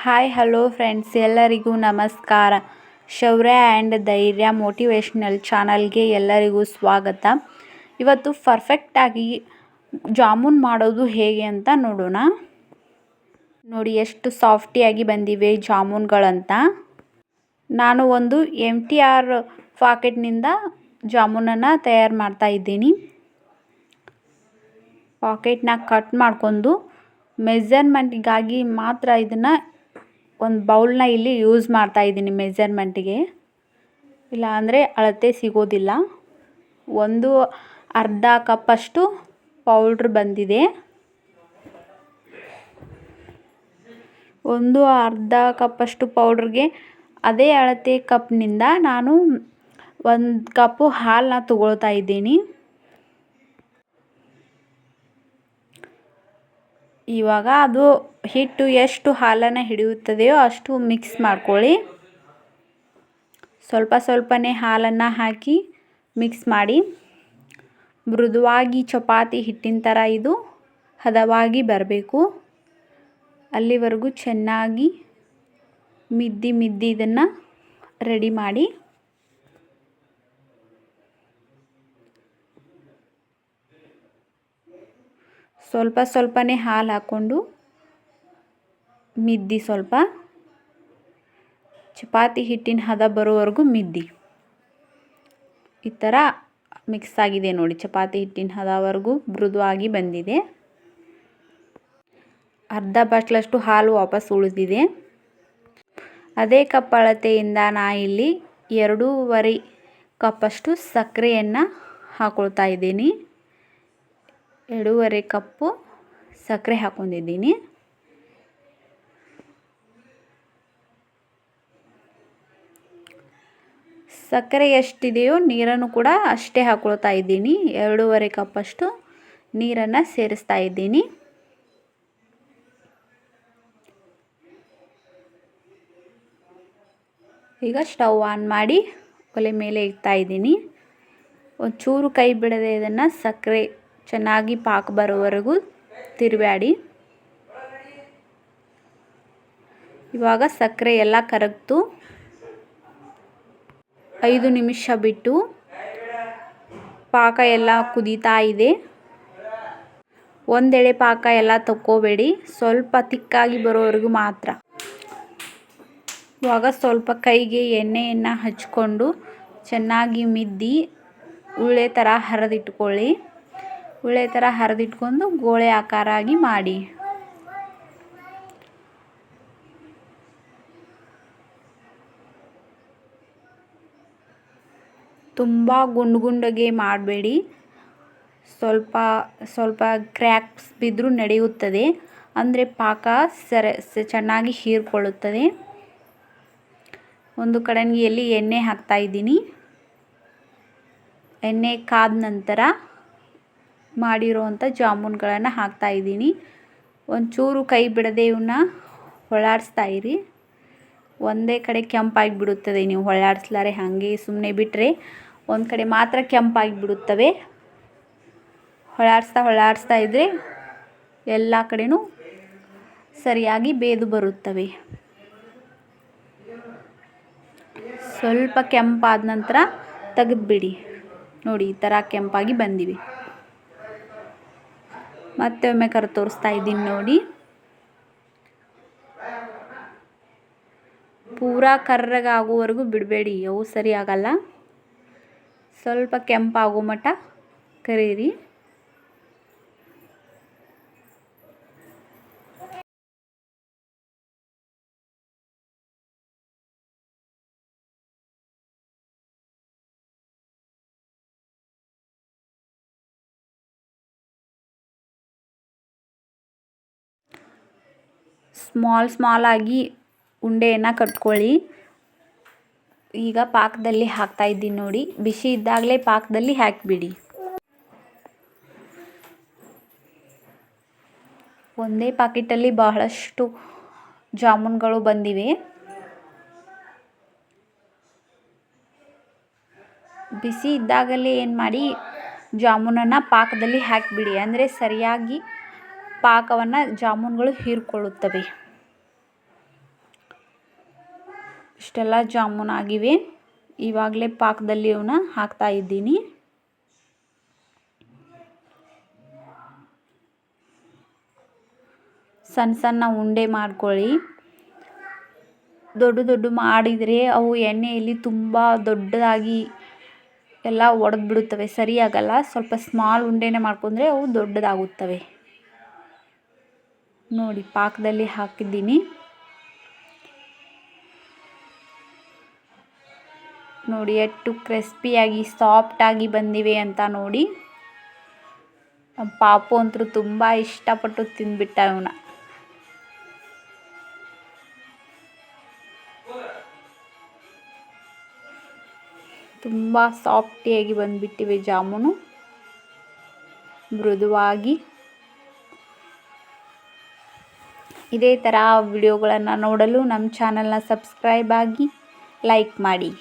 Hi hello friends, ಎಲ್ಲರಿಗೂ ನಮಸ್ಕಾರ. ಶೌರ್ಯ ಆ್ಯಂಡ್ ಧೈರ್ಯ ಮೋಟಿವೇಶ್ನಲ್ ಚಾನಲ್ಗೆ ಎಲ್ಲರಿಗೂ ಸ್ವಾಗತ. ಇವತ್ತು ಪರ್ಫೆಕ್ಟಾಗಿ ಜಾಮೂನ್ ಮಾಡೋದು ಹೇಗೆ ಅಂತ ನೋಡೋಣ. ನೋಡಿ ಎಷ್ಟು ಸಾಫ್ಟಿಯಾಗಿ ಬಂದಿವೆ ಜಾಮೂನ್ಗಳಂತ. ನಾನು ಒಂದು MTR ಪಾಕೆಟ್ನಿಂದ ಜಾಮೂನನ್ನು ತಯಾರು ಮಾಡ್ತಾ ಇದ್ದೀನಿ. ಪಾಕೆಟ್ನ ಕಟ್ ಮಾಡ್ಕೊಂಡು ಮೆಜರ್ಮೆಂಟಿಗಾಗಿ ಮಾತ್ರ ಇದನ್ನು ಒಂದು ಬೌಲ್ನ ಇಲ್ಲಿ ಯೂಸ್ ಮಾಡ್ತಾ ಇದ್ದೀನಿ ಮೆಜರ್ಮೆಂಟಿಗೆ. ಇಲ್ಲ ಅಂದರೆ ಅಳತೆ ಸಿಗೋದಿಲ್ಲ. ಒಂದು ಅರ್ಧ ಕಪ್ಪಷ್ಟು ಪೌಡ್ರ್ ಬಂದಿದೆ. ಒಂದು ಅರ್ಧ ಕಪ್ಪಷ್ಟು ಪೌಡ್ರಿಗೆ ಅದೇ ಅಳತೆ ಕಪ್ನಿಂದ ನಾನು 1 ಕಪ್ಪು ಹಾಲನ್ನ ತಗೊಳ್ತಾ ಇದ್ದೀನಿ. ಇವಾಗ ಅದು ಹಿಟ್ಟು ಎಷ್ಟು ಹಾಲನ್ನು ಹಿಡಿಯುತ್ತದೆಯೋ ಅಷ್ಟು ಮಿಕ್ಸ್ ಮಾಡ್ಕೊಳ್ಳಿ. ಸ್ವಲ್ಪ ಸ್ವಲ್ಪನೇ ಹಾಲನ್ನು ಹಾಕಿ ಮಿಕ್ಸ್ ಮಾಡಿ. ಮೃದುವಾಗಿ ಚಪಾತಿ ಹಿಟ್ಟಿನ ಥರ ಇದು ಹದವಾಗಿ ಬರಬೇಕು. ಅಲ್ಲಿವರೆಗೂ ಚೆನ್ನಾಗಿ ಮಿದ್ದಿ ಇದನ್ನು ರೆಡಿ ಮಾಡಿ. ಸ್ವಲ್ಪ ಸ್ವಲ್ಪನೇ ಹಾಲು ಹಾಕ್ಕೊಂಡು ಮಿದ್ದಿ. ಸ್ವಲ್ಪ ಚಪಾತಿ ಹಿಟ್ಟಿನ ಹದ ಬರೋವರೆಗೂ ಮಿದ್ದಿ. ಈ ಥರ ಮಿಕ್ಸ್ ಆಗಿದೆ ನೋಡಿ. ಚಪಾತಿ ಹಿಟ್ಟಿನ ಹದವರೆಗೂ ಮೃದುವಾಗಿ ಬಂದಿದೆ. ಅರ್ಧ ಬಟ್ಲಷ್ಟು ಹಾಲು ವಾಪಸ್ ಉಳಿದಿದೆ. ಅದೇ ಕಪ್ ಅಳತೆಯಿಂದ ಇಲ್ಲಿ 2.5 ಕಪ್ಪಷ್ಟು ಸಕ್ಕರೆಯನ್ನು ಹಾಕೊಳ್ತಾ ಇದ್ದೀನಿ. 2.5 ಕಪ್ಪು ಸಕ್ಕರೆ ಹಾಕೊಂಡಿದ್ದೀನಿ. ಸಕ್ಕರೆ ಎಷ್ಟಿದೆಯೋ ನೀರನ್ನು ಕೂಡ ಅಷ್ಟೇ ಹಾಕೊಳ್ತಾ ಇದ್ದೀನಿ. 2.5 ಕಪ್ಪಷ್ಟು ನೀರನ್ನು ಸೇರಿಸ್ತಾ ಇದ್ದೀನಿ. ಈಗ ಸ್ಟವ್ ಆನ್ ಮಾಡಿ ಒಲೆ ಮೇಲೆ ಇಡ್ತಾ ಇದ್ದೀನಿ. ಒಂಚೂರು ಕೈ ಬಿಡದೆ ಇದನ್ನು ಸಕ್ಕರೆ ಚೆನ್ನಾಗಿ ಪಾಕ ಬರೋವರೆಗೂ ತಿರುವಾಡಿ. ಇವಾಗ ಸಕ್ಕರೆ ಎಲ್ಲ ಕರಗ್ತು. 5 ನಿಮಿಷ ಬಿಟ್ಟು ಪಾಕ ಎಲ್ಲ ಕುದೀತಾ ಇದೆ. ಒಂದೆಳೆ ಪಾಕ ಎಲ್ಲ ತಕ್ಕೋಬೇಡಿ, ಸ್ವಲ್ಪ ತಿಕ್ಕಾಗಿ ಬರೋವರೆಗೂ ಮಾತ್ರ. ಇವಾಗ ಸ್ವಲ್ಪ ಕೈಗೆ ಎಣ್ಣೆಯನ್ನು ಹಚ್ಕೊಂಡು ಚೆನ್ನಾಗಿ ಮಿದ್ದಿ ಉಳ್ಳೆ ಥರ ಹರಿದಿಟ್ಕೊಳ್ಳಿ. ಉಳ್ಳೆ ಥರ ಹರಿದಿಟ್ಕೊಂಡು ಗೋಳೆ ಆಕಾರ ಆಗಿ ಮಾಡಿ. ತುಂಬ ಗುಂಡಗೆ ಮಾಡಬೇಡಿ. ಸ್ವಲ್ಪ ಕ್ರ್ಯಾಕ್ಸ್ ಬಿದ್ದರೂ ನಡೆಯುತ್ತದೆ. ಅಂದರೆ ಪಾಕ ಚೆನ್ನಾಗಿ ಹೀರ್ಕೊಳ್ಳುತ್ತದೆ. ಒಂದು ಕಡನ್ಗಿಯಲ್ಲಿ ಎಣ್ಣೆ ಹಾಕ್ತಾ ಇದ್ದೀನಿ. ಎಣ್ಣೆ ಕಾದ ನಂತರ ಮಾಡಿರೋವಂಥ ಜಾಮೂನ್ಗಳನ್ನು ಹಾಕ್ತಾ ಇದ್ದೀನಿ. ಒಂಚೂರು ಕೈ ಬಿಡದೆ ಇವನ್ನ ಹೊಳ್ಳಾಡಿಸ್ತಾ ಇರಿ. ಒಂದೇ ಕಡೆ ಕೆಂಪಾಗಿ ಬಿಡುತ್ತದೆ. ನೀವು ಹೊಳ್ಳಾಡಿಸ್ಲಾರೆ ಹಾಗೆ ಸುಮ್ಮನೆ ಬಿಟ್ಟರೆ ಒಂದು ಕಡೆ ಮಾತ್ರ ಕೆಂಪಾಗಿ ಬಿಡುತ್ತವೆ. ಹೊಳ್ಳಾಡಿಸ್ತಾ ಇದ್ದರೆ ಎಲ್ಲ ಕಡೆನೂ ಸರಿಯಾಗಿ ಬೇದು ಬರುತ್ತವೆ. ಸ್ವಲ್ಪ ಕೆಂಪಾದ ನಂತರ ತೆಗೆದುಬಿಡಿ. ನೋಡಿ ಈ ಥರ ಕೆಂಪಾಗಿ ಬಂದಿವೆ. ಮತ್ತೆ ಒಮ್ಮೆ ತೋರಿಸ್ತಾ ಇದ್ದೀನಿ ನೋಡಿ. ಪೂರಾ ಕರ್ರಗಾಗುವವರೆಗೂ ಬಿಡಬೇಡಿ, ಅವು ಸರಿ ಆಗಲ್ಲ. ಸ್ವಲ್ಪ ಕೆಂಪಾಗೋ ಮಟ್ಟ ಕರೀರಿ. ಸ್ಮಾಲ್ ಆಗಿ ಉಂಡೆಯನ್ನು ಕಟ್ಕೊಳ್ಳಿ. ಈಗ ಪಾಕದಲ್ಲಿ ಹಾಕ್ತಾ ಇದ್ದೀನಿ ನೋಡಿ. ಬಿಸಿ ಇದ್ದಾಗಲೇ ಪಾಕದಲ್ಲಿ ಹಾಕಿಬಿಡಿ. ಒಂದೇ ಪಾಕೆಟಲ್ಲಿ ಬಹಳಷ್ಟು ಜಾಮೂನ್ಗಳು ಬಂದಿವೆ. ಬಿಸಿ ಇದ್ದಾಗಲೇ ಏನು ಮಾಡಿ, ಜಾಮೂನನ್ನು ಪಾಕದಲ್ಲಿ ಹಾಕಿಬಿಡಿ. ಅಂದರೆ ಸರಿಯಾಗಿ ಪಾಕವನ್ನು ಜಾಮೂನ್ಗಳು ಹೀರಿಕೊಳ್ಳುತ್ತವೆ. ಇಷ್ಟೆಲ್ಲ ಜಾಮೂನ್ ಆಗಿವೆ. ಇವಾಗಲೇ ಪಾಕದಲ್ಲಿ ಇವನ್ನ ಹಾಕ್ತಾ ಇದ್ದೀನಿ. ಸಣ್ಣ ಸಣ್ಣ ಉಂಡೆ ಮಾಡ್ಕೊಳ್ಳಿ. ದೊಡ್ಡ ದೊಡ್ಡ ಮಾಡಿದರೆ ಅವು ಎಣ್ಣೆಯಲ್ಲಿ ತುಂಬ ದೊಡ್ಡದಾಗಿ ಎಲ್ಲ ಒಡೆದು ಬಿಡುತ್ತವೆ, ಸರಿಯಾಗಲ್ಲ. ಸ್ವಲ್ಪ ಸ್ಮಾಲ್ ಉಂಡೆನೇ ಮಾಡ್ಕೊಂಡ್ರೆ ಅವು ದೊಡ್ಡದಾಗುತ್ತವೆ. ನೋಡಿ ಪಾಕದಲ್ಲಿ ಹಾಕಿದ್ದೀನಿ. ನೋಡಿ ಎಷ್ಟು ಕ್ರಿಸ್ಪಿಯಾಗಿ ಸಾಫ್ಟಾಗಿ ಬಂದಿವೆ ಅಂತ ನೋಡಿ. ನಮ್ಮ ಪಾಪು ಅಂತೂ ತುಂಬ ಇಷ್ಟಪಟ್ಟು ತಿಂದ್ಬಿಟ್ಟ ಇವನ್ನ. ತುಂಬ ಸಾಫ್ಟಿಯಾಗಿ ಬಂದ್ಬಿಟ್ಟಿವೆ ಜಾಮೂನು, ಮೃದುವಾಗಿ. ಇದೇ ಥರ ವಿಡಿಯೋಗಳನ್ನು ನೋಡಲು ನಮ್ಮ ಚಾನಲ್ನ ಸಬ್ಸ್ಕ್ರೈಬ್ ಆಗಿ, ಲೈಕ್ ಮಾಡಿ.